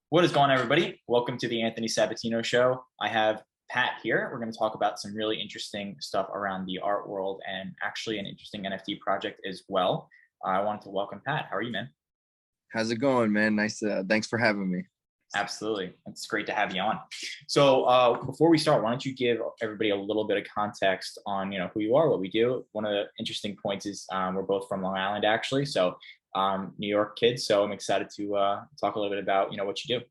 What is going on, everybody? Welcome to the Anthony Sabatino Show. I have Pat here. We're going to talk about some really interesting stuff around the art world and actually an interesting NFT project as well. I wanted to welcome Pat. How are you, man? How's it going, man? Thanks for having me. Absolutely. It's great to have you on. So before we start, why don't you give everybody a little bit of context on, who you are, what we do. One of the interesting points is we're both from Long Island, actually. So New York kids. So I'm excited to talk a little bit about, what you do.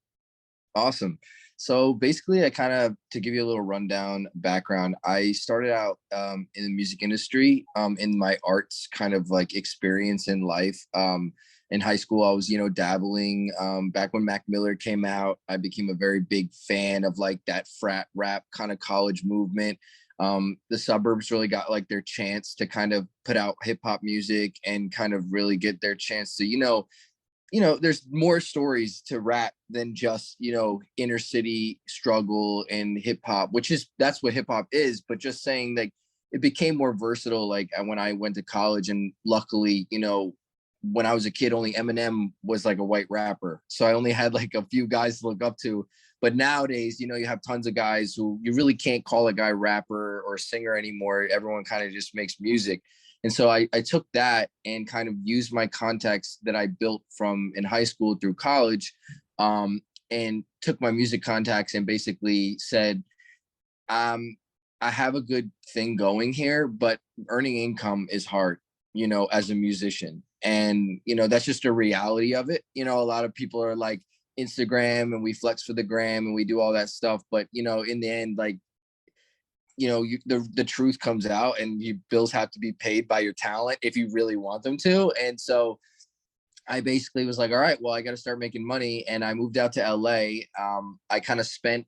Awesome. So basically, to give you a little rundown background, I started out in the music industry in my arts kind of like experience in life. In high school, I was, dabbling. Back when Mac Miller came out, I became a very big fan of like that frat rap kind of college movement. The suburbs really got like their chance to kind of put out hip hop music and kind of really get their chance to, there's more stories to rap than just, inner city struggle and hip hop, that's what hip hop is. But just saying like it became more versatile. Like when I went to college, and luckily, when I was a kid, only Eminem was like a white rapper. So I only had like a few guys to look up to. But nowadays, you have tons of guys who you really can't call a guy rapper or singer anymore. Everyone kind of just makes music. And so I took that and kind of used my contacts that I built from in high school through college, and took my music contacts and basically said, I have a good thing going here, but earning income is hard, as a musician. And, that's just a reality of it. A lot of people are like Instagram and we flex for the gram and we do all that stuff. But, in the end, like, the truth comes out, and you bills have to be paid by your talent if you really want them to. And so I basically was like, all right, well, I got to start making money. And I moved out to LA. I kind of spent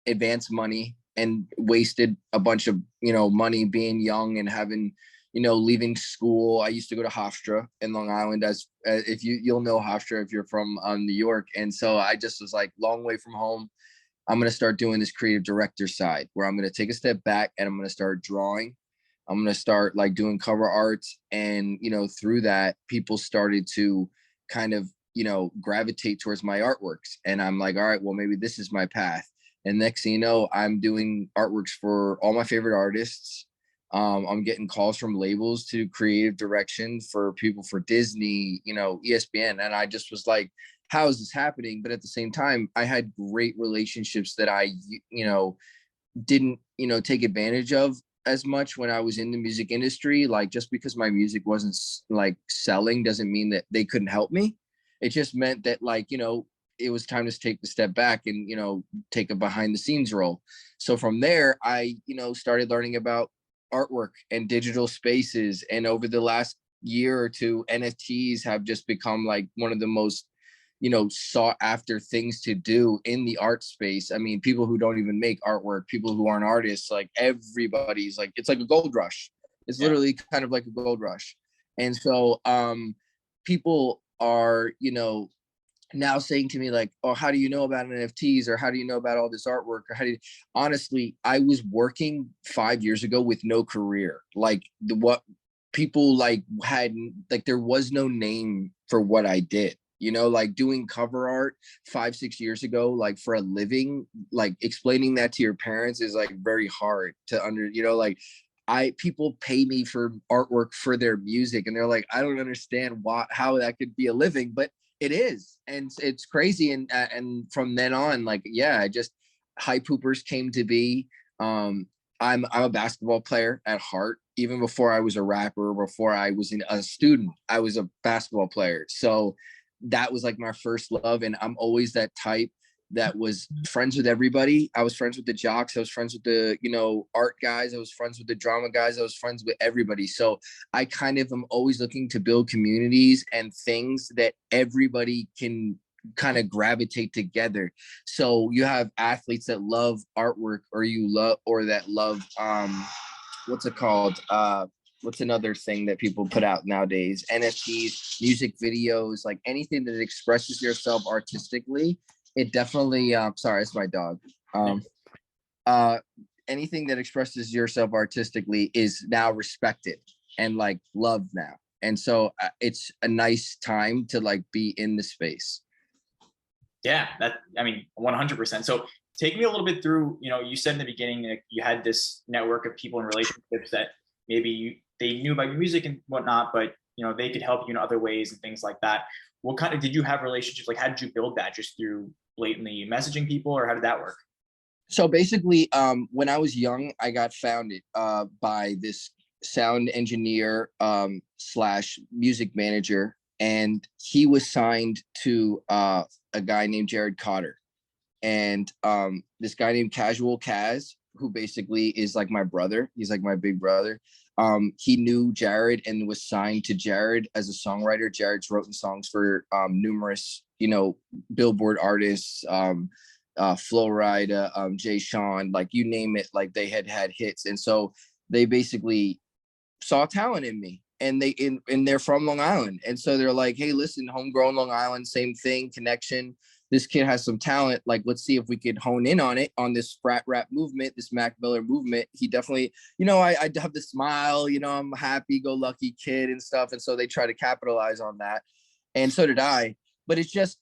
advance money and wasted a bunch of, money being young and having, leaving school. I used to go to Hofstra in Long Island, as if you'll know Hofstra if you're from New York. And so I just was like, long way from home. I'm going to start doing this creative director side where I'm going to take a step back and I'm going to start drawing. I'm going to start like doing cover arts. And, through that, people started to kind of, gravitate towards my artworks. And I'm like, all right, well, maybe this is my path. And next thing you know, I'm doing artworks for all my favorite artists. I'm getting calls from labels to do creative direction for people for Disney, ESPN. And I just was like, how is this happening? But at the same time, I had great relationships that I, didn't, take advantage of as much when I was in the music industry. Like, just because my music wasn't like selling doesn't mean that they couldn't help me. It just meant that, like, it was time to take the step back and, take a behind the scenes role. So from there, I, started learning about artwork and digital spaces. And over the last year or two, NFTs have just become like one of the most, sought after things to do in the art space. I mean, people who don't even make artwork, people who aren't artists, like everybody's like, it's like a gold rush. It's Yeah. literally kind of like a gold rush. And so people are, now saying to me like, oh, how do you know about NFTs, or how do you know about all this artwork, or how do you... Honestly, I was working 5 years ago with no career. Like what people like had, like, there was no name for what I did, like doing cover art 5-6 years ago, like for a living, like explaining that to your parents is like very hard to like, people pay me for artwork for their music, and they're like, I don't understand how that could be a living, but it is. And it's crazy. And from then on, like, yeah, I just... High Poopers came to be. I'm a basketball player at heart. Even before I was a rapper, before I was a student, I was a basketball player. So that was like my first love. And I'm always that type that was friends with everybody. I was friends with the jocks. I was friends with the, art guys. I was friends with the drama guys. I was friends with everybody. So I kind of am always looking to build communities and things that everybody can kind of gravitate together. So you have athletes that love artwork, or that love, what's it called? What's another thing that people put out nowadays? NFTs, music videos, like anything that expresses yourself artistically. It definitely, sorry, it's my dog. Uh, Anything that expresses yourself artistically is now respected and like loved now. And so it's a nice time to like be in the space. Yeah, I mean, 100%. So take me a little bit through, you said in the beginning that you had this network of people in relationships that maybe they knew about your music and whatnot, but they could help you in other ways and things like that. What kind of, did you have relationships? Like, how did you build that? Just through blatantly messaging people, or how did that work? So basically, when I was young, I got founded by this sound engineer slash music manager, and he was signed to a guy named Jared Cotter, and this guy named Casual Kaz, who basically is like my brother. He's like my big brother. He knew Jared and was signed to Jared as a songwriter. Jared's written songs for numerous, Billboard artists, Flo Rida, Jay Sean, like you name it, like they had hits. And so they basically saw talent in me, and they're from Long Island. And so they're like, hey, listen, homegrown Long Island, same thing, connection. This kid has some talent. Like, let's see if we could hone in on it, on this frat rap movement, this Mac Miller movement. He definitely, I have the smile, I'm a happy go lucky kid and stuff. And so they try to capitalize on that. And so did I. But it's just,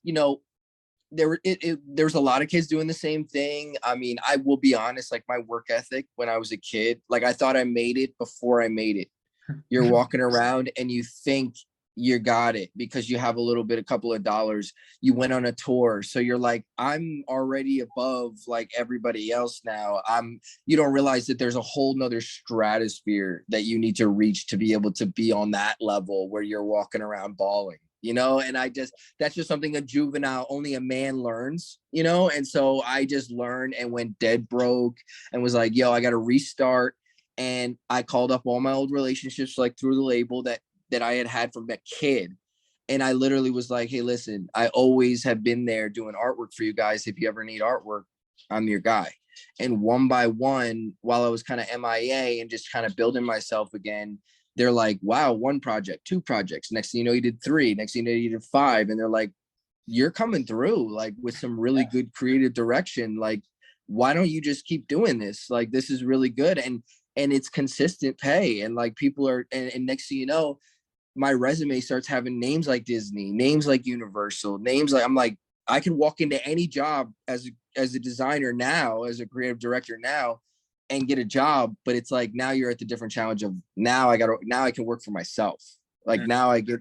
there's a lot of kids doing the same thing. I mean, I will be honest, like my work ethic when I was a kid, like I thought I made it before I made it. You're walking around and you think you got it because you have a couple of dollars. You went on a tour. So you're like, I'm already above like everybody else now. You don't realize that there's a whole nother stratosphere that you need to reach to be able to be on that level where you're walking around bawling. And that's just something a juvenile, only a man learns, and so I just learned and went dead broke and was like, yo, I got to restart. And I called up all my old relationships, like through the label that I had from that kid. And I literally was like, hey, listen, I always have been there doing artwork for you guys. If you ever need artwork, I'm your guy. And one by one, while I was kind of MIA and just kind of building myself again, they're like, wow, 1 project, 2 projects. Next thing you know, you did 3. Next thing you know, you did 5. And they're like, you're coming through like with some really good creative direction. Like, why don't you just keep doing this? Like, this is really good. And it's consistent pay. And like people are, and next thing you know, my resume starts having names like Disney, names like Universal, names like, I'm like, I can walk into any job as a designer now, as a creative director now, and get a job. But it's like, now you're at the different challenge of now I can work for myself. Like now I get,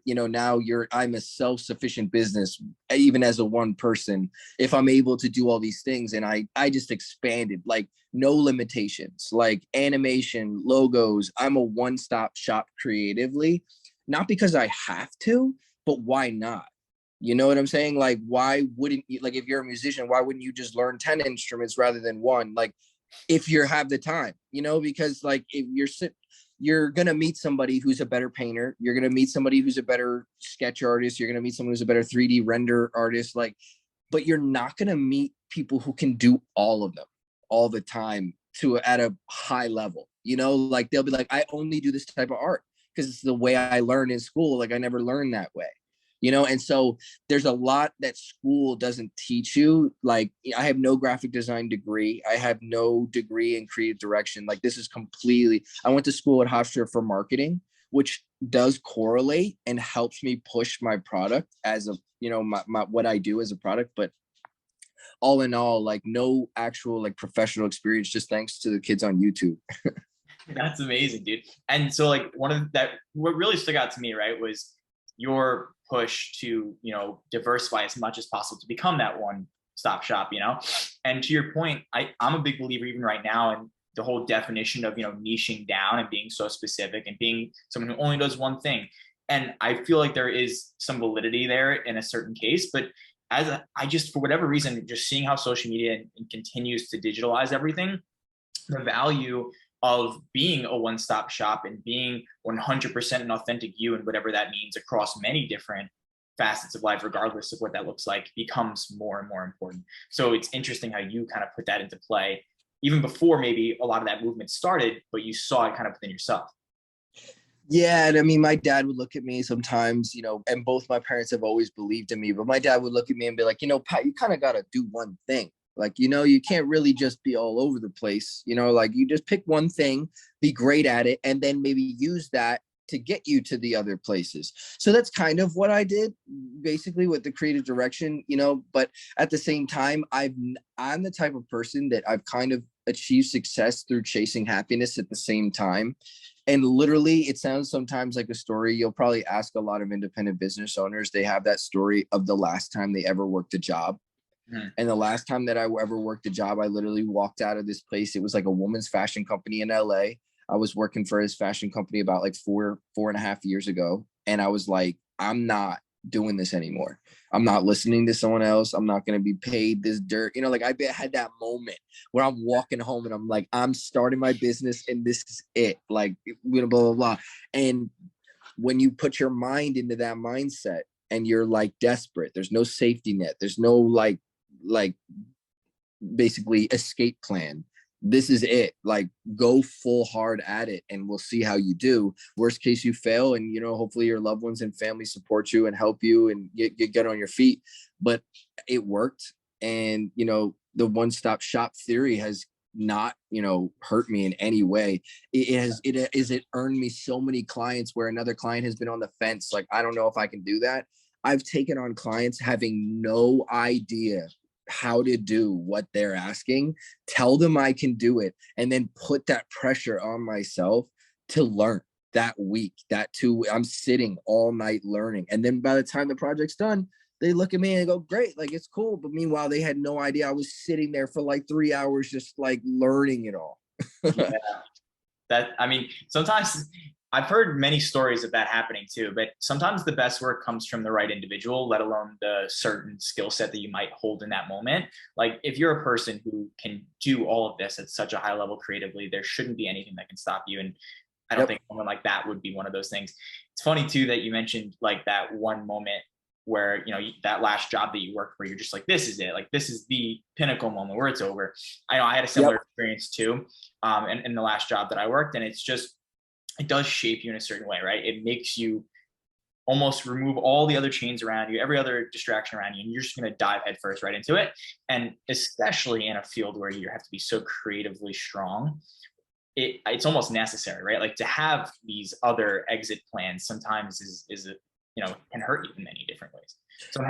I'm a self-sufficient business, even as a one person, if I'm able to do all these things. And I just expanded, like no limitations, like animation, logos. I'm a one-stop shop creatively, not because I have to, but why not? You know what I'm saying? Like, why wouldn't you, like, if you're a musician, why wouldn't you just learn 10 instruments rather than 1? Like, if you have the time, because like if you're going to meet somebody who's a better painter. You're going to meet somebody who's a better sketch artist. You're going to meet someone who's a better 3D render artist. Like, but you're not going to meet people who can do all of them all the time at a high level, like they'll be like, I only do this type of art because it's the way I learned in school. Like I never learned that way. And so there's a lot that school doesn't teach you. Like I have no graphic design degree. I have no degree in creative direction. Like this is I went to school at Hofstra for marketing, which does correlate and helps me push my product as my what I do as a product. But all in all, like no actual like professional experience, just thanks to the kids on YouTube. That's amazing, dude. And so like what really stuck out to me, right, was your push to, diversify as much as possible to become that one-stop shop, And to your point, I'm a big believer even right now in the whole definition of, niching down and being so specific and being someone who only does one thing. And I feel like there is some validity there in a certain case, but I just, for whatever reason, just seeing how social media continues to digitalize everything, the value of being a one-stop shop and being 100% an authentic you and whatever that means across many different facets of life, regardless of what that looks like, becomes more and more important. So it's interesting how you kind of put that into play even before maybe a lot of that movement started, but you saw it kind of within yourself. Yeah. And I mean, my dad would look at me sometimes, and both my parents have always believed in me, but my dad would look at me and be like, Pat, you kind of got to do one thing. Like, you can't really just be all over the place, like you just pick one thing, be great at it, and then maybe use that to get you to the other places. So that's kind of what I did basically with the creative direction, you know, but at the same time, I'm the type of person that I've kind of achieved success through chasing happiness at the same time. And literally, it sounds sometimes like a story. You'll probably ask a lot of independent business owners. They have that story of the last time they ever worked a job. And the last time that I ever worked a job, I literally walked out of this place. It was like a woman's fashion company in LA. I was working for his fashion company about like 4.5 years ago. And I was like, I'm not doing this anymore. I'm not listening to someone else. I'm not going to be paid this dirt. You know, like I had that moment where I'm walking home and I'm like, I'm starting my business and this is it. Like, blah, blah, blah, blah. And when you put your mind into that mindset and you're like desperate, there's no safety net. There's no like basically escape plan. This is it. Like, go full hard at it and we'll see how you do. Worst case, you fail, and, you know, hopefully your loved ones and family support you and help you and get on your feet. But it worked. And, you know, the one-stop shop theory has not, you know, hurt me in any way. It earned me so many clients where another client has been on the fence. Like, I don't know if I can do that. I've taken on clients having no idea how to do what they're asking, tell them I can do it, and then put that pressure on myself to learn that week, that 2 I'm sitting all night learning. And then by the time the project's done, they look at me and go, great, like it's cool. But meanwhile, they had no idea I was sitting there for like 3 hours, just like learning it all. Yeah. I mean, sometimes I've heard many stories of that happening too, but sometimes the best work comes from the right individual, let alone the certain skill set that you might hold in that moment. Like, if you're a person who can do all of this at such a high level creatively, there shouldn't be anything that can stop you. And I don't think someone like that would be one of those things. It's funny too that you mentioned like that one moment where, you know, that last job that you worked where you're just like, this is it. Like, this is the pinnacle moment where it's over. I know I had a similar experience too, in the last job that I worked, and it's just, it does shape you in a certain way, right? It makes you almost remove all the other chains around you, every other distraction around you, and you're just going to dive headfirst right into it. And especially in a field where you have to be so creatively strong, it's almost necessary, right? Like, to have these other exit plans sometimes is a, you know, can hurt you in many different ways. So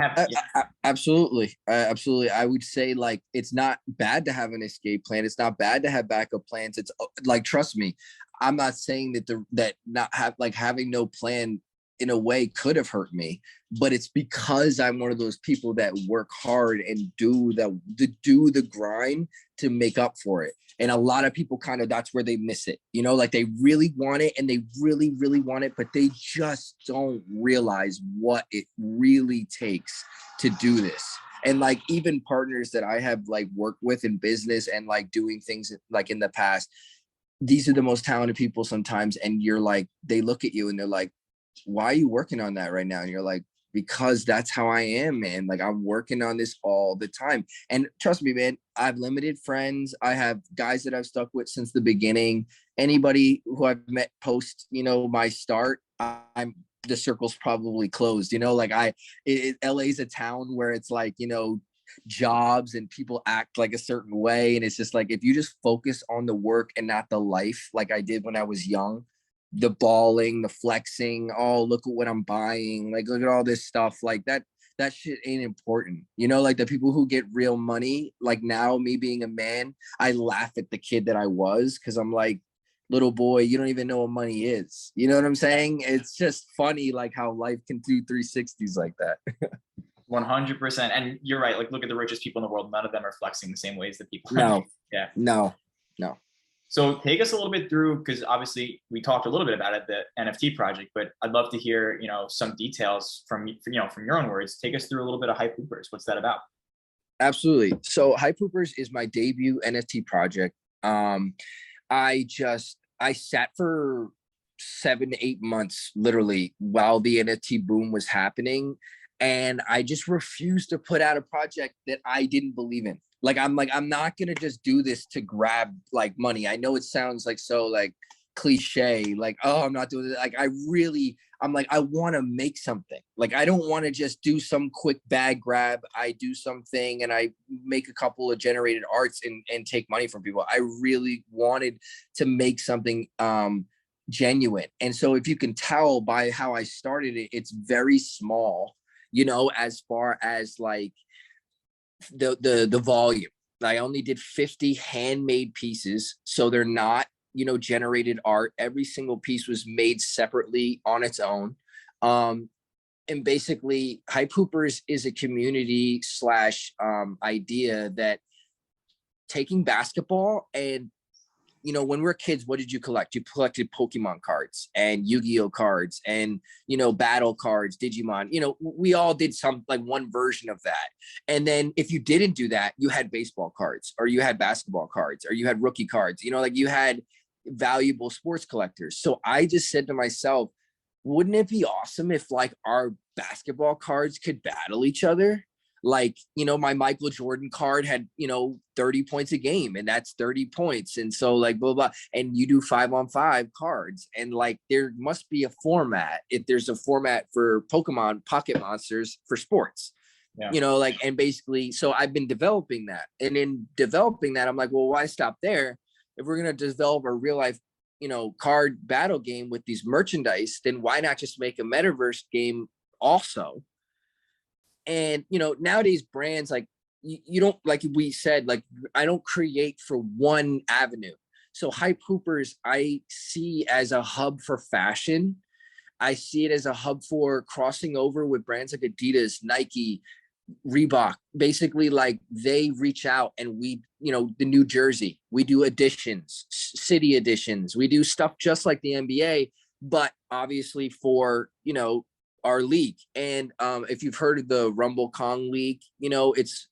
Absolutely. Absolutely. I would say, like, it's not bad to have an escape plan. It's not bad to have backup plans. It's like, trust me, I'm not saying that having no plan in a way could have hurt me, but it's because I'm one of those people that work hard and do the grind to make up for it. And a lot of people that's where they miss it, you know, like they really want it and they really, really want it, but they just don't realize what it really takes to do this. And like, even partners that I have like worked with in business and like doing things like in the past, these are the most talented people sometimes. And you're like, they look at you and they're like, why are you working on that right now? And you're like, because that's how I am, man. Like, I'm working on this all the time. And trust me, man, I've limited friends. I have guys that I've stuck with since the beginning. Anybody who I've met post, you know, my start, the circle's probably closed, you know, like LA's a town where it's like, you know, jobs and people act like a certain way. And it's just like, if you just focus on the work and not the life, like I did when I was young, the balling, the flexing, oh, look at what I'm buying, like, look at all this stuff, like that shit ain't important. You know, like the people who get real money, like now, me being a man, I laugh at the kid that I was, because I'm like, little boy, you don't even know what money is. You know what I'm saying? It's just funny, like how life can do 360s like that. 100%. And you're right. Like, look at the richest people in the world. None of them are flexing the same ways that people. No. Yeah. No. So take us a little bit through, because obviously we talked a little bit about it, the NFT project, but I'd love to hear, you know, some details from your own words. Take us through a little bit of Hype Hoopers. What's that about? Absolutely. So Hype Hoopers is my debut NFT project. I sat for 7 to 8 months, literally, while the NFT boom was happening. And I just refused to put out a project that I didn't believe in. I'm not going to just do this to grab like money. I know it sounds like so like cliche, like, oh, I'm not doing it. Like, I want to make something. Like, I don't want to just do some quick bag grab. I do something and I make a couple of generated arts and take money from people. I really wanted to make something genuine. And so if you can tell by how I started it, it's very small, you know, as far as like the volume. I only did 50 handmade pieces, so they're not, you know, generated art. Every single piece was made separately on its own. And basically, Hype Hoopers is a community slash idea that taking basketball and, you know, when we were kids, what did you collect? You collected Pokemon cards and Yu-Gi-Oh cards and, you know, battle cards, Digimon. You know, we all did some, like, one version of that. And then if you didn't do that, you had baseball cards, or you had basketball cards, or you had rookie cards. You know, like, you had valuable sports collectors. So I just said to myself, wouldn't it be awesome if, like, our basketball cards could battle each other? Like, you know, my Michael Jordan card had, you know, 30 points a game, and that's 30 points. And so, like, blah, blah, and you do 5-on-5 cards. And, like, there must be a format. If there's a format for Pokemon Pocket Monsters for sports, you know, like, and basically, so I've been developing that. And in developing that, I'm like, well, why stop there? If we're going to develop a real life, you know, card battle game with these merchandise, then why not just make a metaverse game also? And, you know, nowadays brands, like, you don't, like we said, like, I don't create for one avenue. So Hype Hoopers, I see as a hub for fashion. I see it as a hub for crossing over with brands like Adidas, Nike, Reebok. Basically, like, they reach out and we, you know, the New Jersey, we do editions, city editions. We do stuff just like the NBA, but obviously for, you know, our league. And if you've heard of the Rumble Kong League, you know, it's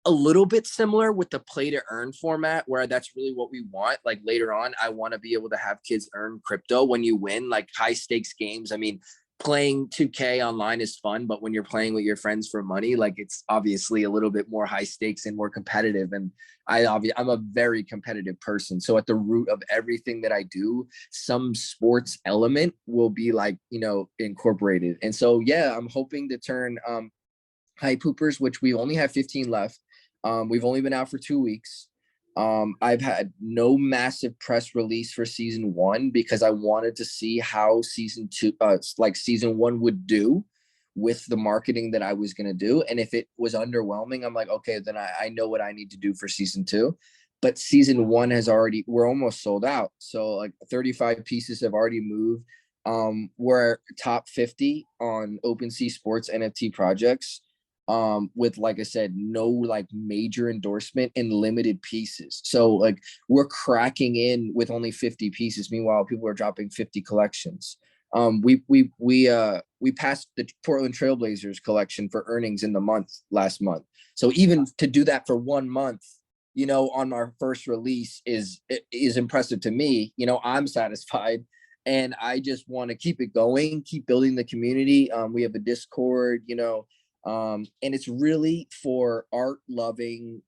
a little bit similar with the play to earn format, where that's really what we want. Like, later on, I want to be able to have kids earn crypto when you win, like, high stakes games. I mean, playing 2K online is fun, but when you're playing with your friends for money, like, it's obviously a little bit more high stakes and more competitive. And I'm a very competitive person. So at the root of everything that I do, some sports element will be, like, you know, incorporated. And so, yeah, I'm hoping to turn Hype Hoopers, which we only have 15 left. We've only been out for 2 weeks. I've had no massive press release for season 1 because I wanted to see how season 2, like, season 1 would do with the marketing that I was going to do. And if it was underwhelming, I'm like, okay, then I know what I need to do for season 2. But season 1 we're almost sold out. So, like, 35 pieces have already moved. We're top 50 on OpenSea Sports NFT projects. With, like I said, no, like, major endorsement and limited pieces. So, like, we're cracking in with only 50 pieces. Meanwhile, people are dropping 50 collections. We passed the Portland Trailblazers collection for earnings in the last month. So even to do that for 1 month, you know, on our first release is impressive to me. You know, I'm satisfied. And I just want to keep it going, keep building the community. We have a Discord, you know, and it's really for art loving,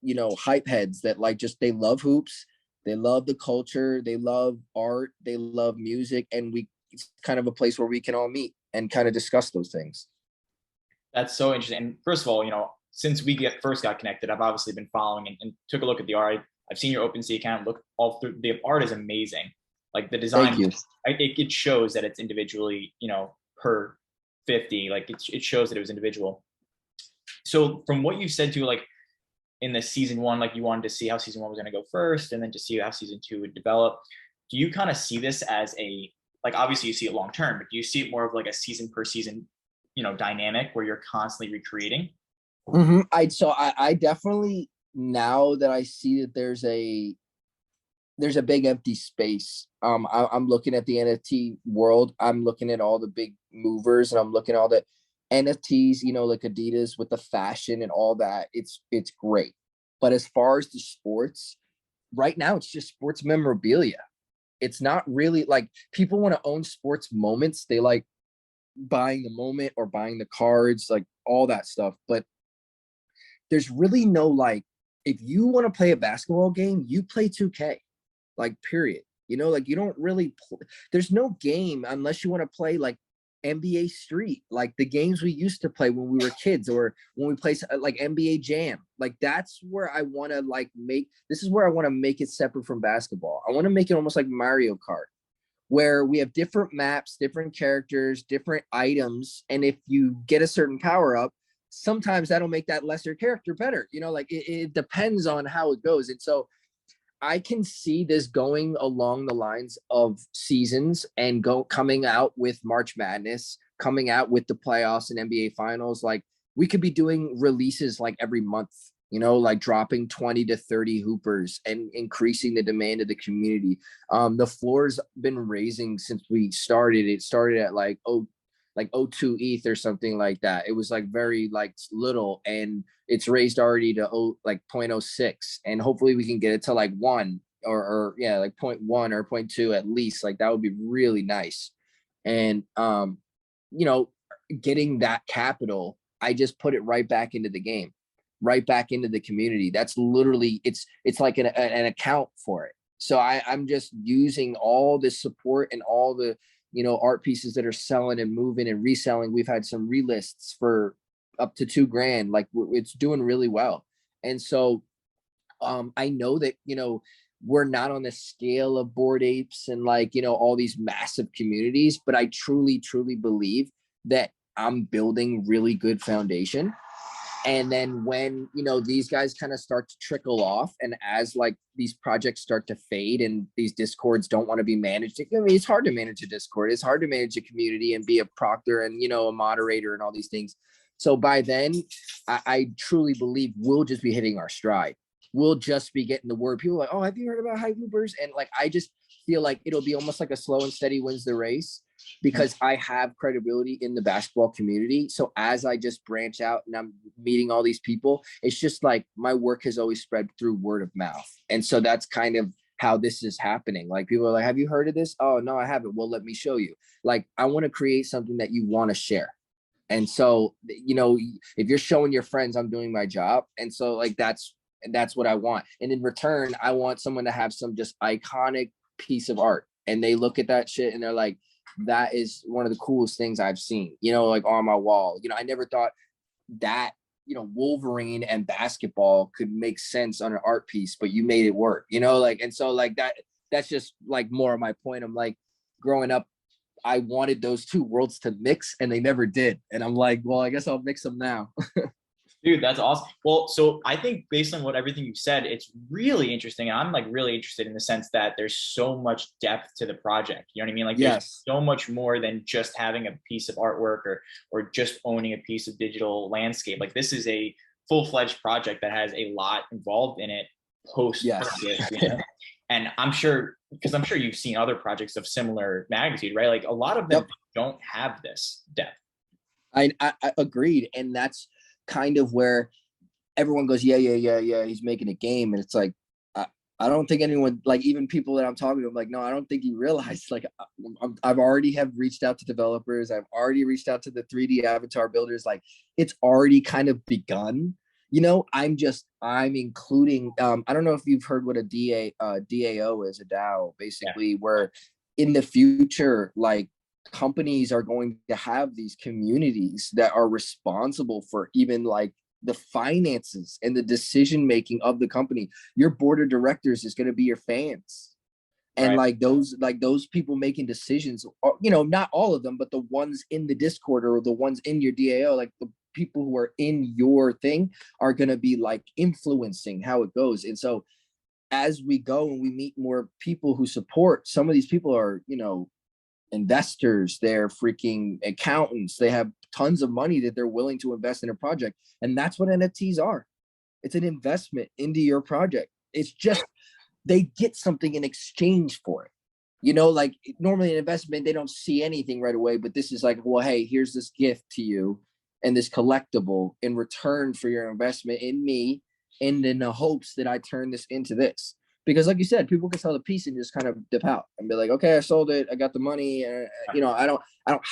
you know, hype heads that, like, just, they love hoops, they love the culture, they love art, they love music, and it's kind of a place where we can all meet and kind of discuss those things. That's so interesting. And first of all, you know, since we first got connected, I've obviously been following and took a look at the art. I've seen your OpenSea account. Look all through, the art is amazing. Like, the design, it shows that it's individually, you know, per 50. Like, it shows that it was individual. So from what you said to, like, in the season 1, like, you wanted to see how season 1 was going to go first, and then to see how season 2 would develop. Do you kind of see this as a, like, obviously you see it long term, but do you see it more of like a season per season, you know, dynamic where you're constantly recreating? I definitely, now that I see that there's a big empty space. I'm looking at the NFT world. I'm looking at all the big movers, and I'm looking at all the NFTs, you know, like Adidas with the fashion and all that. It's great. But as far as the sports, right now, it's just sports memorabilia. It's not really, like, people want to own sports moments. They like buying the moment or buying the cards, like, all that stuff. But there's really no, like, if you want to play a basketball game, you play 2K. Like, period. You know, like, you don't really there's no game unless you want to play, like, NBA Street, like the games we used to play when we were kids, or when we play, like, NBA Jam. Like, that's where I want to, like, this is where I want to make it separate from basketball. I want to make it almost like Mario Kart. where we have different maps, different characters, different items. And if you get a certain power up, sometimes that'll make that lesser character better. You know, like it depends on how it goes. And so I can see this going along the lines of seasons and coming out with March Madness, coming out with the playoffs and NBA finals. Like we could be doing releases like every month, you know, like dropping 20 to 30 hoopers and increasing the demand of the community. The floor's been raising since we started. It started at like O2 ETH or something like that. It was like very like little, and it's raised already to like 0.06, and hopefully we can get it to like 1 or yeah, like 0.1 or 0.2 at least. Like that would be really nice. And you know, getting that capital, I just put it right back into the game, right back into the community. That's literally it's like an account for it. So I'm just using all the support and all the, you know, art pieces that are selling and moving and reselling. We've had some relists for up to $2,000. Like it's doing really well. And so I know that, you know, we're not on the scale of Bored Apes and like, you know, all these massive communities, but I truly, truly believe that I'm building really good foundation. And then when, you know, these guys kind of start to trickle off, and as like these projects start to fade and these discords don't want to be managed, I mean, it's hard to manage a discord. It's hard to manage a community and be a proctor and, you know, a moderator and all these things. So by then, I truly believe we'll just be hitting our stride. We'll just be getting the word. People are like, oh, have you heard about Hype Hoopers? And like, I just feel like it'll be almost like a slow and steady wins the race, because I have credibility in the basketball community. So as I just branch out and I'm meeting all these people, it's just like my work has always spread through word of mouth. And so that's kind of how this is happening. Like people are like, have you heard of this? Oh, no, I haven't. Well, let me show you. Like, I want to create something that you want to share. And so, you know, if you're showing your friends, I'm doing my job. And so like, that's what I want. And in return, I want someone to have some just iconic piece of art. And they look at that shit and they're like, that is one of the coolest things I've seen, you know, like on my wall. You know, I never thought that, you know, Wolverine and basketball could make sense on an art piece, but you made it work, you know, like, and so like that's just like more of my point. I'm like, growing up, I wanted those two worlds to mix and they never did. And I'm like, well, I guess I'll mix them now. Dude, that's awesome. Well, so I think based on what everything you said, it's really interesting. And I'm like really interested in the sense that there's so much depth to the project. You know what I mean? Like there's so much more than just having a piece of artwork or just owning a piece of digital landscape. Like this is a full-fledged project that has a lot involved in it post purchase, you know? And I'm sure you've seen other projects of similar magnitude, right? Like a lot of them don't have this depth. I agreed. And that's kind of where everyone goes, yeah, he's making a game. And it's like, I don't think anyone, like even people that I'm talking to, I'm like, no, I don't think you realize, like I've already have reached out to developers. I've already reached out to the 3D avatar builders. Like it's already kind of begun, you know. I'm including, I don't know if you've heard what a DAO is, a DAO, basically, where in the future, like companies are going to have these communities that are responsible for even like the finances and the decision making of the company. Your board of directors is going to be your fans, and like those people making decisions are, you know, not all of them, but the ones in the Discord or the ones in your DAO, like the people who are in your thing are going to be like influencing how it goes. And so as we go and we meet more people who support, some of these people are, you know, investors, they're freaking accountants, they have tons of money that they're willing to invest in a project. And that's what NFTs are. It's an investment into your project. It's just they get something in exchange for it. You know, like normally an investment, they don't see anything right away, but this is like, well, hey, here's this gift to you and this collectible in return for your investment in me, and in the hopes that I turn this into this. Because like you said, people can sell the piece and just kind of dip out and be like, okay, I sold it, I got the money, and you know, I don't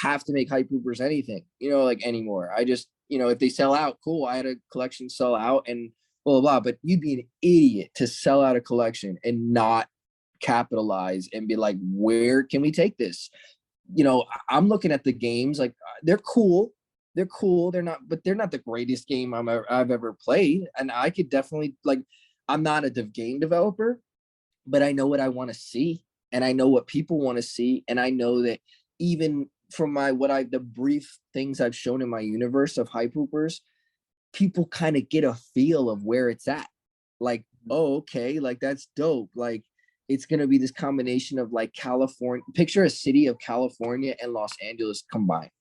have to make Hype Hoopers anything, you know, like anymore. I just, you know, if they sell out, cool. I had a collection sell out and blah, blah, blah. But you'd be an idiot to sell out a collection and not capitalize and be like, where can we take this? You know, I'm looking at the games, like they're cool. They're cool. They're not the greatest game I've ever played. And I could definitely, like, I'm not a game developer, but I know what I want to see. and I know what people want to see. And I know that even from the brief things I've shown in my universe of hype hoopers, people kind of get a feel of where it's at. Like, oh, okay, like that's dope. Like, it's gonna be this combination of like California. Picture a city of California and Los Angeles combined.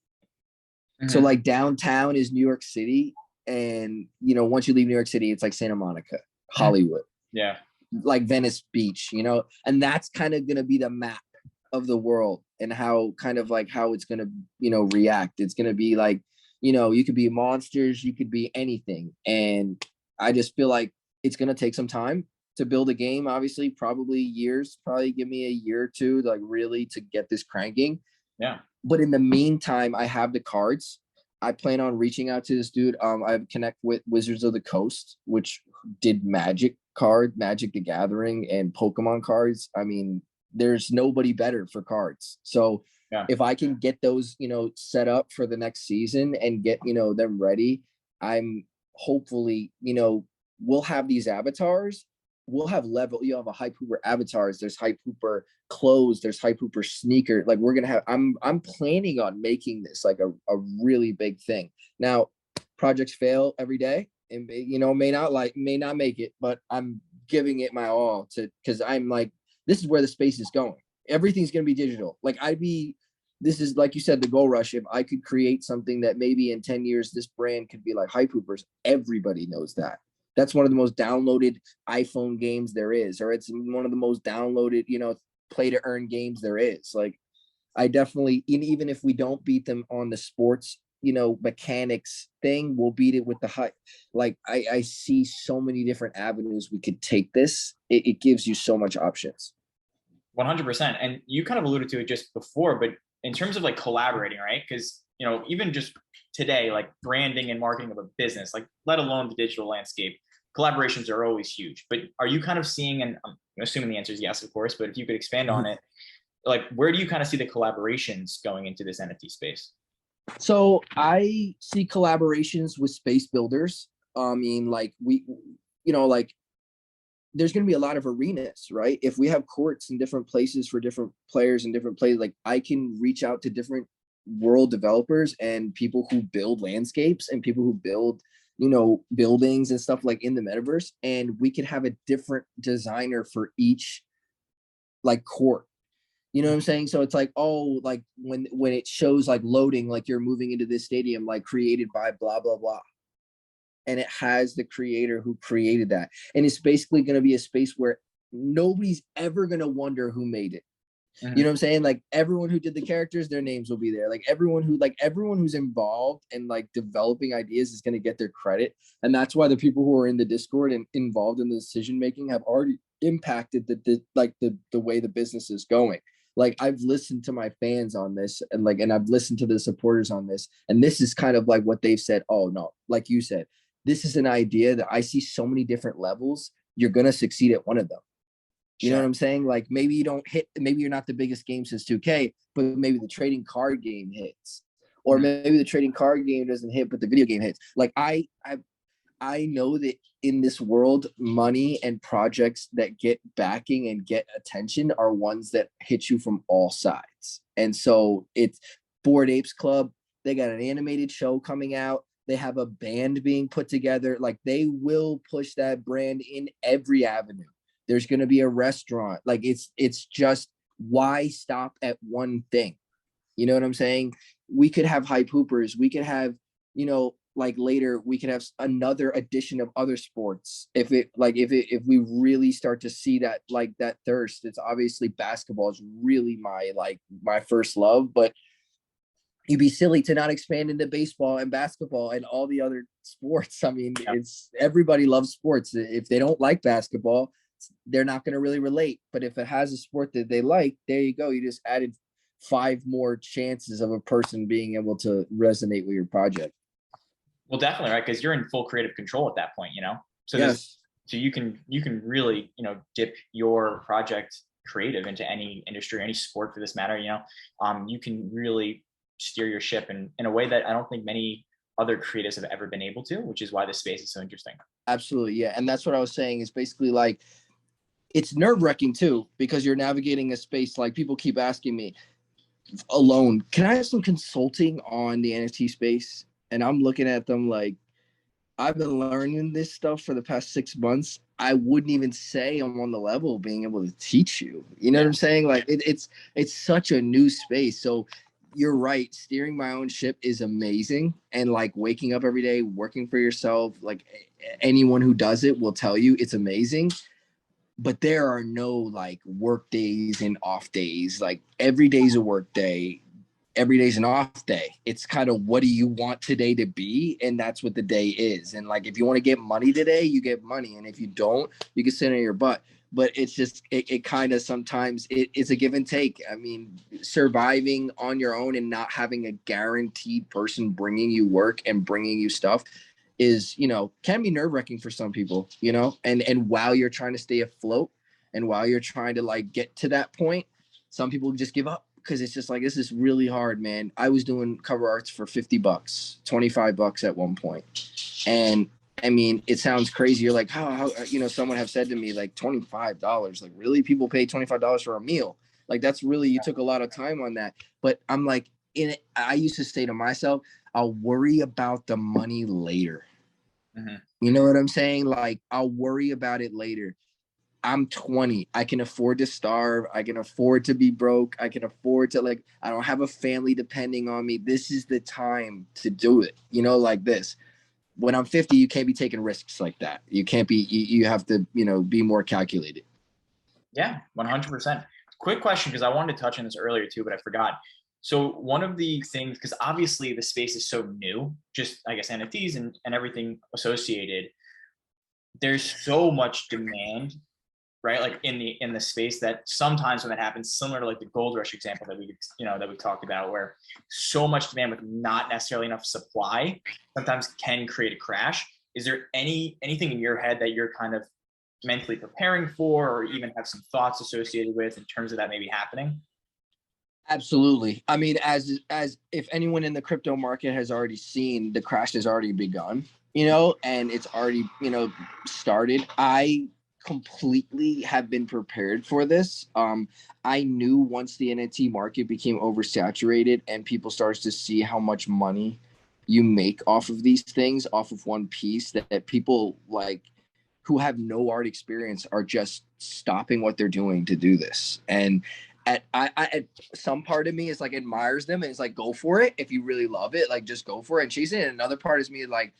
So Mhm. like downtown is New York City, and once you leave New York City, it's like Santa Monica, Mhm. Hollywood, Yeah. like Venice Beach, and that's kind of gonna be the map of the world, and how it's gonna react. It's gonna be like, you could be monsters, you could be anything, and I just feel like it's gonna take some time to build a game. Obviously, probably years. Probably give me a year or two, like really to get this cranking. Yeah. But in the meantime, I have the cards. I plan on reaching out to this dude. I connect with Wizards of the Coast, which did Magic the Gathering, and Pokemon cards. I mean, there's nobody better for cards. So Yeah. if I can get those, set up for the next season and get, them ready, I'm hopefully, we'll have these avatars. We'll have you have a hype hooper avatars. There's hype hooper clothes, there's hype hooper sneaker. Like, we're gonna have, I'm planning on making this like a really big thing. Now, projects fail every day, and may not make it, but I'm giving it my all because I'm like, this is where the space is going. Everything's gonna be digital. Like, this is, like you said, the goal rush. If I could create something that maybe in 10 years this brand could be like hype hoopers, everybody knows that. That's one of the most downloaded iPhone games there is, or it's one of the most downloaded, play to earn games there is. Like, I definitely, even if we don't beat them on the sports, mechanics thing, we'll beat it with the hype. Like, I see so many different avenues we could take this. It gives you so much options. 100%. And you kind of alluded to it just before, but in terms of like collaborating, right? Because, even just today, like branding and marketing of a business, like let alone the digital landscape, collaborations are always huge. But are you kind of seeing, and I'm assuming the answer is yes, of course, but if you could expand on it, like where do you kind of see the collaborations going into this NFT space? So I see collaborations with space builders. I mean, like like there's going to be a lot of arenas, right? If we have courts in different places for different players and different plays, like I can reach out to different world developers and people who build landscapes and people who build, buildings and stuff like in the metaverse. And we could have a different designer for each like court. You know what I'm saying? So it's like, oh, like when it shows like loading, like you're moving into this stadium, like created by blah, blah, blah. And it has the creator who created that. And it's basically going to be a space where nobody's ever going to wonder who made it. You know what I'm saying? Like, everyone who did the characters, their names will be there. Like, everyone who's involved in like developing ideas is going to get their credit. And that's why the people who are in the Discord and involved in the decision making have already impacted the way the business is going. Like, I've listened to my fans on this, and I've listened to the supporters on this, and this is kind of like what they've said. Oh no, like you said, this is an idea that I see so many different levels. You're going to succeed at one of them. You know what I'm saying? Like, maybe you don't hit, maybe you're not the biggest game since 2K, but maybe the trading card game hits. Or maybe the trading card game doesn't hit, but the video game hits. Like, I know that in this world, money and projects that get backing and get attention are ones that hit you from all sides. And so it's Bored Apes Club. They got an animated show coming out. They have a band being put together. Like, they will push that brand in every avenue. There's going to be a restaurant. Like, it's just, why stop at one thing? You know what I'm saying? We could have hype hoopers. We could have, like later we could have another edition of other sports. If we really start to see that, like that thirst, it's obviously basketball is really my first love, but you'd be silly to not expand into baseball and basketball and all the other sports. I mean, it's everybody loves sports. If they don't like basketball, they're not going to really relate. But if it has a sport that they like, there you go. You just added 5 more chances of a person being able to resonate with your project. Well, definitely, right? Because you're in full creative control at that point, So yes. So you can really, dip your project creative into any industry, any sport for this matter. You can really steer your ship in a way that I don't think many other creatives have ever been able to, which is why this space is so interesting. Absolutely, yeah. And that's what I was saying is basically like, it's nerve-wracking too, because you're navigating a space, like people keep asking me, alone, can I have some consulting on the NFT space? And I'm looking at them like, I've been learning this stuff for the past 6 months. I wouldn't even say I'm on the level of being able to teach you. You know what I'm saying? Like it's such a new space. So you're right. Steering my own ship is amazing. And like waking up every day, working for yourself, like anyone who does it will tell you it's amazing. But there are no like work days and off days. Like every day's a work day, every day's an off day. It's kind of, what do you want today to be? And that's what the day is. And like, if you want to get money today, you get money. And if you don't, you can sit on your butt. But it's just, it kind of sometimes it's a give and take. I mean, surviving on your own and not having a guaranteed person bringing you work and bringing you stuff is, can be nerve-wracking for some people, and while you're trying to stay afloat and while you're trying to like get to that point, some people just give up because it's just like, this is really hard, man. I was doing cover arts for $50, $25 at one point. And I mean, it sounds crazy. You're like, how someone have said to me like $25, like really, people pay $25 for a meal. Like, that's really, you took a lot of time on that. But I'm like, I used to say to myself, I'll worry about the money later. Mm-hmm. You know what I'm saying? Like, I'll worry about it later. I'm 20. I can afford to starve. I can afford to be broke. I can afford to, like, I don't have a family depending on me. This is the time to do it, like this. When I'm 50, you can't be taking risks like that. You can't be, you have to, be more calculated. Yeah, 100%. Quick question, because I wanted to touch on this earlier too, but I forgot. So one of the things, because obviously the space is so new, just I guess NFTs and everything associated, there's so much demand, right? Like in the space, that sometimes when that happens, similar to like the gold rush example that we talked about, where so much demand with not necessarily enough supply sometimes can create a crash. Is there anything in your head that you're kind of mentally preparing for, or even have some thoughts associated with in terms of that maybe happening? Absolutely. I mean, as if anyone in the crypto market has already seen, the crash has already begun, and it's already, started. I completely have been prepared for this. I knew once the NFT market became oversaturated and people started to see how much money you make off of these things, off of one piece, that people like who have no art experience are just stopping what they're doing to do this. And at some part of me is like admires them and it's like, go for it. If you really love it, like just go for it and chase it. And another part is me like,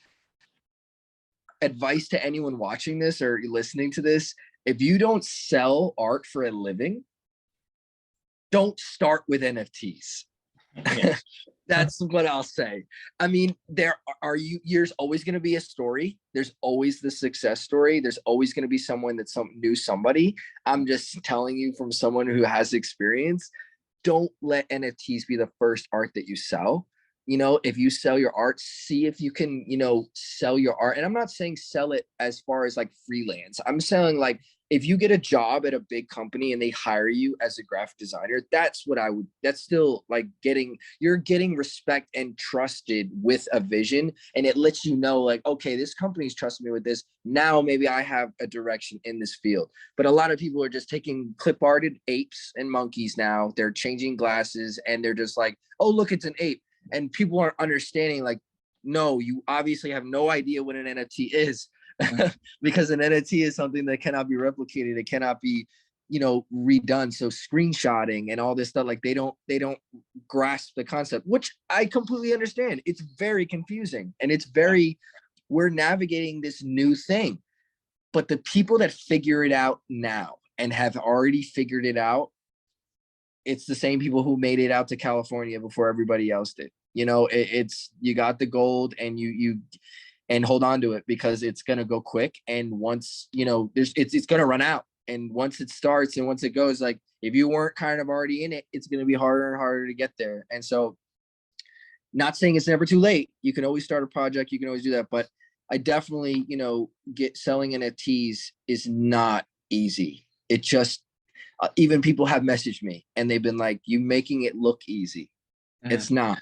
advice to anyone watching this or listening to this: if you don't sell art for a living, don't start with NFTs. Yeah. That's what I'll say. I mean, there's always going to be a story. There's always the success story. There's always going to be someone that knew somebody. I'm just telling you from someone who has experience. Don't let NFTs be the first art that you sell. If you sell your art, see if you can, sell your art. And I'm not saying sell it as far as like freelance. I'm saying like, if you get a job at a big company and they hire you as a graphic designer, that's still like you're getting respect and trusted with a vision. And it lets you know like, okay, this company's trusting me with this. Now maybe I have a direction in this field. But a lot of people are just taking clip arted apes and monkeys now. They're changing glasses and they're just like, oh, look, it's an ape. And people aren't understanding like, no, you obviously have no idea what an NFT is. Because an NFT is something that cannot be replicated. It cannot be, redone. So screenshotting and all this stuff, like they don't grasp the concept, which I completely understand. It's very confusing and we're navigating this new thing. But the people that figure it out now and have already figured it out, it's the same people who made it out to California before everybody else did. It's you got the gold and you and hold on to it because it's going to go quick. And once, it's going to run out. And once it starts and once it goes, like if you weren't kind of already in it, it's going to be harder and harder to get there. And so not saying it's never too late. You can always start a project. You can always do that. But I definitely, selling NFTs is not easy. It just, even people have messaged me and they've been like, you making it look easy. Mm-hmm. It's not.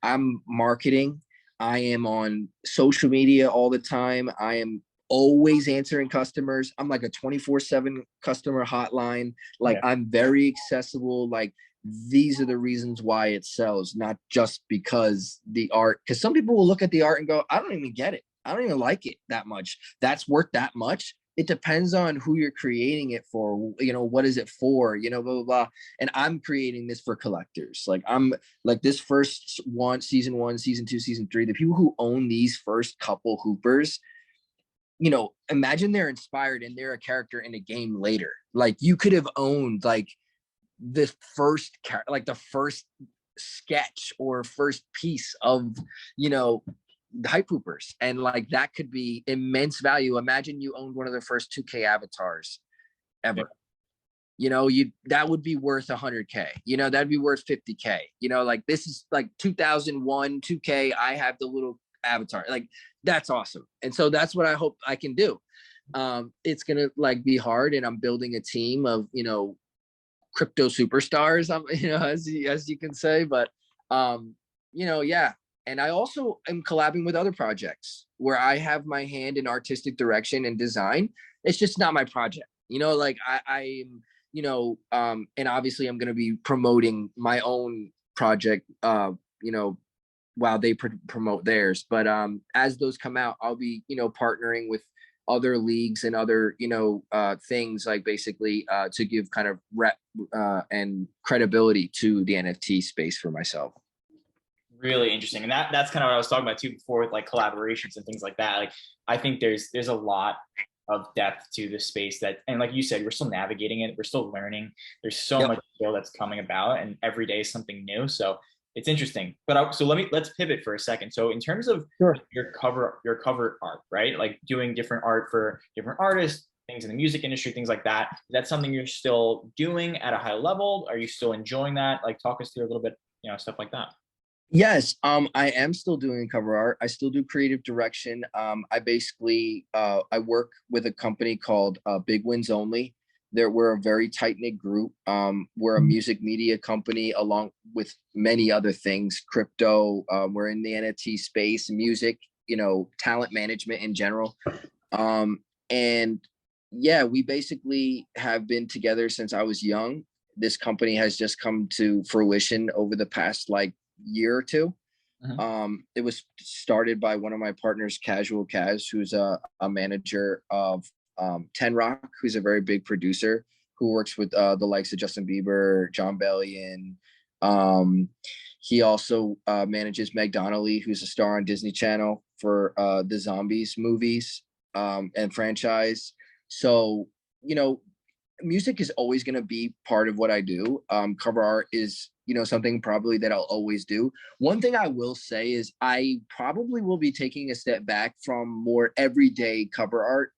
I'm marketing. I am on social media all the time. I am always answering customers. I'm like a 24/7 customer hotline. Like Yeah. I'm very accessible. Like these are the reasons why it sells, not just because the art. Because some people will look at the art and go, I don't even get it. I don't even like it that much. That's worth that much. It depends on who you're creating it for. You know, what is it for? You know, blah, blah, blah. And I'm creating this for collectors. Like I'm like this first one, season 1, season 2, season 3, the people who own these first couple hoopers, you know, imagine they're inspired and they're a character in a game later. Like you could have owned like the first like the first sketch or first piece of, you know, the hype hoopers, and like that could be immense value. Imagine you owned one of the first 2K avatars ever. Yeah. You know, you that would be worth 100K. You know, that'd be worth 50K. You know, like this is like 2001 2K. I have the little avatar. Like that's awesome. And so that's what I hope I can do. It's gonna like be hard, and I'm building a team of, you know, crypto superstars. You know, as you can say, but you know, yeah. And I also am collabing with other projects where I have my hand in artistic direction and design. It's just not my project. You know, like I'm, you know, and obviously I'm going to be promoting my own project, you know, while they promote theirs. But as those come out, I'll be, you know, partnering with other leagues and other, you know, things like basically to give kind of rep and credibility to the NFT space for myself. Really interesting. And that's kind of what I was talking about too before with like collaborations and things like that. Like I think there's a lot of depth to the space that, and like you said, we're still navigating it. We're still learning. There's so Yep. much skill that's coming about, and every day is something new. So it's interesting. But so let's pivot for a second. So in terms of Sure. your cover art, right? Like doing different art for different artists, things in the music industry, things like that. Is that something you're still doing at a high level? Are you still enjoying that? Like talk us through a little bit, you know, stuff like that. Yes, I am still doing cover art. I still do creative direction. I basically I work with a company called Big Wins Only. We're a very tight knit group. We're a music media company along with many other things, crypto. We're in the NFT space, music, you know, talent management in general. And yeah, we basically have been together since I was young. This company has just come to fruition over the past like year or two. Mhm. It was started by one of my partners, Casual Kaz, who's a manager of 10 Rock, who's a very big producer who works with the likes of Justin Bieber, John Bellion. He also manages Meg Donnelly, who's a star on Disney Channel for the Zombies movies and franchise. So, you know, music is always going to be part of what I do. Cover art is, you know, something probably that I'll always do. One thing I will say is I probably will be taking a step back from more everyday cover art.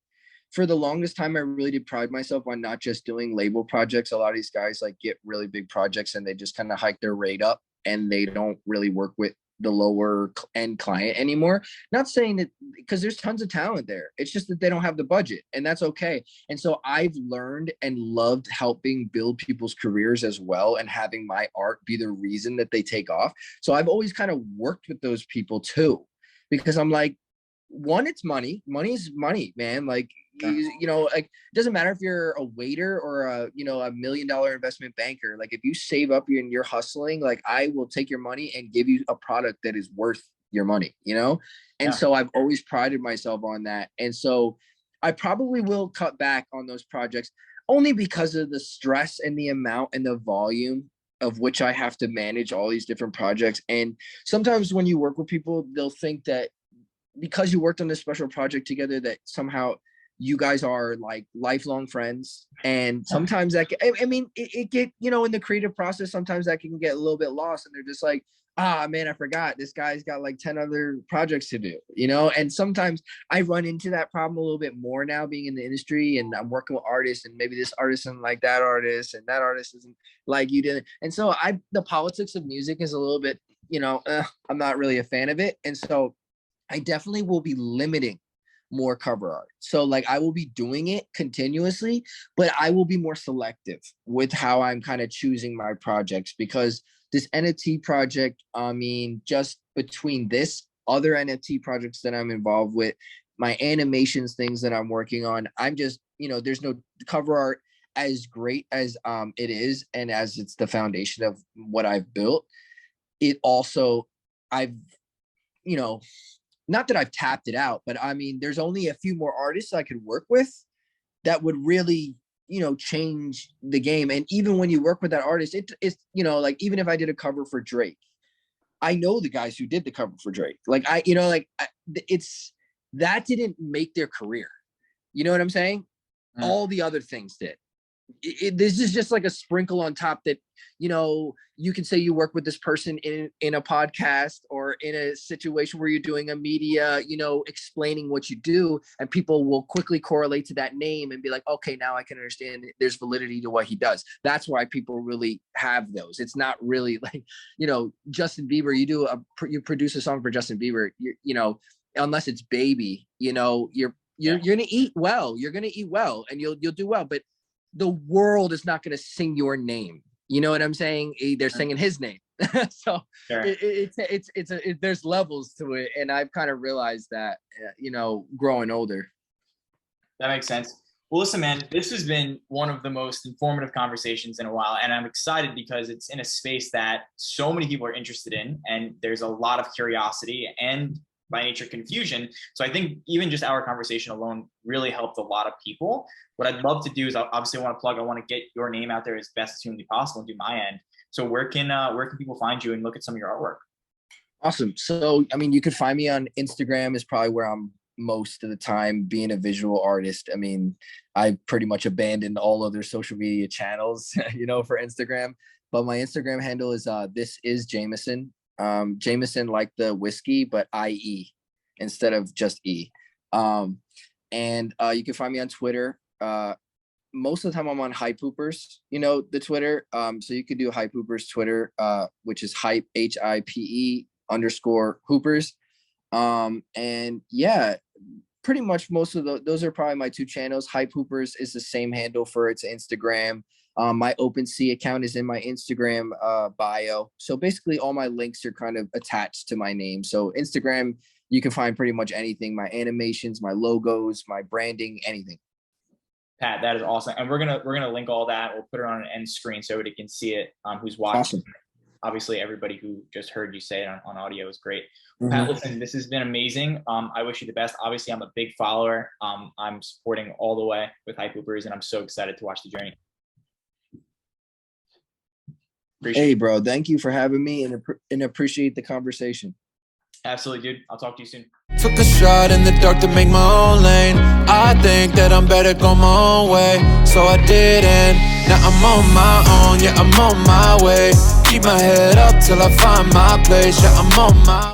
For the longest time, I really did pride myself on not just doing label projects. A lot of these guys like get really big projects and they just kind of hike their rate up and they don't really work with the lower end client anymore. Not saying that, because there's tons of talent there. It's just that they don't have the budget, and that's okay. And so I've learned and loved helping build people's careers as well, and having my art be the reason that they take off. So I've always kind of worked with those people too, because I'm like, one, it's money. Money's money, man. Like you know, like it doesn't matter if you're a waiter or a, you know, $1 million investment banker. Like if you save up and you're hustling, like I will take your money and give you a product that is worth your money, you know? And Yeah. so I've always prided myself on that. And so I probably will cut back on those projects only because of the stress and the amount and the volume of which I have to manage all these different projects. And sometimes when you work with people, they'll think that because you worked on this special project together, that somehow you guys are like lifelong friends. And sometimes that I mean it get, you know, in the creative process, sometimes that can get a little bit lost and they're just like, ah man, I forgot this guy's got like 10 other projects to do, you know? And sometimes I run into that problem a little bit more now being in the industry, and I'm working with artists, and maybe this artist isn't like that artist, and that artist isn't like you did. And so the politics of music is a little bit, you know, I'm not really a fan of it. And so I definitely will be limiting more cover art. So like I will be doing it continuously, but I will be more selective with how I'm kind of choosing my projects, because this NFT project, I mean, just between this other NFT projects that I'm involved with, my animations things that I'm working on. I'm just, there's no cover art as great as it is, and as it's the foundation of what I've built. It also, I've, not that I've tapped it out, but I mean, there's only a few more artists I could work with that would really, change the game. And even when you work with that artist, it's, like, even if I did a cover for Drake, I know the guys who did the cover for Drake. Like it's, that didn't make their career. You know what I'm saying? All the other things did. This is just like a sprinkle on top that, you can say you work with this person in a podcast or in a situation where you're doing a media, explaining what you do, and people will quickly correlate to that name and be like, okay, now I can understand there's validity to what he does. That's why people really have those. It's not really like, Justin Bieber, you produce a song for Justin Bieber, unless it's Baby, you're going to eat well. You're going to eat well and you'll do well, but the world is not going to sing your name. You know what I'm saying? They're singing his name. So sure. There's levels to it. And I've kind of realized that, growing older. That makes sense. Well, listen, man, this has been one of the most informative conversations in a while. And I'm excited because it's in a space that so many people are interested in. And there's a lot of curiosity and by nature confusion. So I think even just our conversation alone really helped a lot of people. What I'd love to do is, obviously I want to get your name out there as best as humanly possible and do my end. So where can people find you and look at some of your artwork? Awesome. So, I mean, you could find me on Instagram is probably where I'm most of the time, being a visual artist. I mean, I pretty much abandoned all other social media channels, for Instagram, but my Instagram handle is, this is Jamieson. Jamieson like the whiskey, but IE instead of just E. And you can find me on Twitter. Most of the time I'm on Hype Hoopers, the Twitter. So you could do Hype Hoopers Twitter, which is hype, HIPE _Hoopers. And yeah, pretty much most of those are probably my two channels. Hype Hoopers is the same handle for its Instagram. My OpenSea account is in my Instagram bio. So basically all my links are kind of attached to my name. So Instagram, you can find pretty much anything, my animations, my logos, my branding, anything. Pat, that is awesome. And we're gonna link all that. We'll put it on an end screen so everybody can see it, who's watching. Awesome. Obviously, everybody who just heard you say it on audio is great. Pat, listen, this has been amazing. I wish you the best. Obviously, I'm a big follower. I'm supporting all the way with Hype Hoopers, and I'm so excited to watch the journey. Hey, bro, thank you for having me and appreciate the conversation. Absolutely, dude. I'll talk to you soon. Took a shot in the dark to make my own lane. I think that I'm better go my own way, so I didn't. Now I'm on my own, yeah, I'm on my way. Keep my head up till I find my place, yeah, I'm on my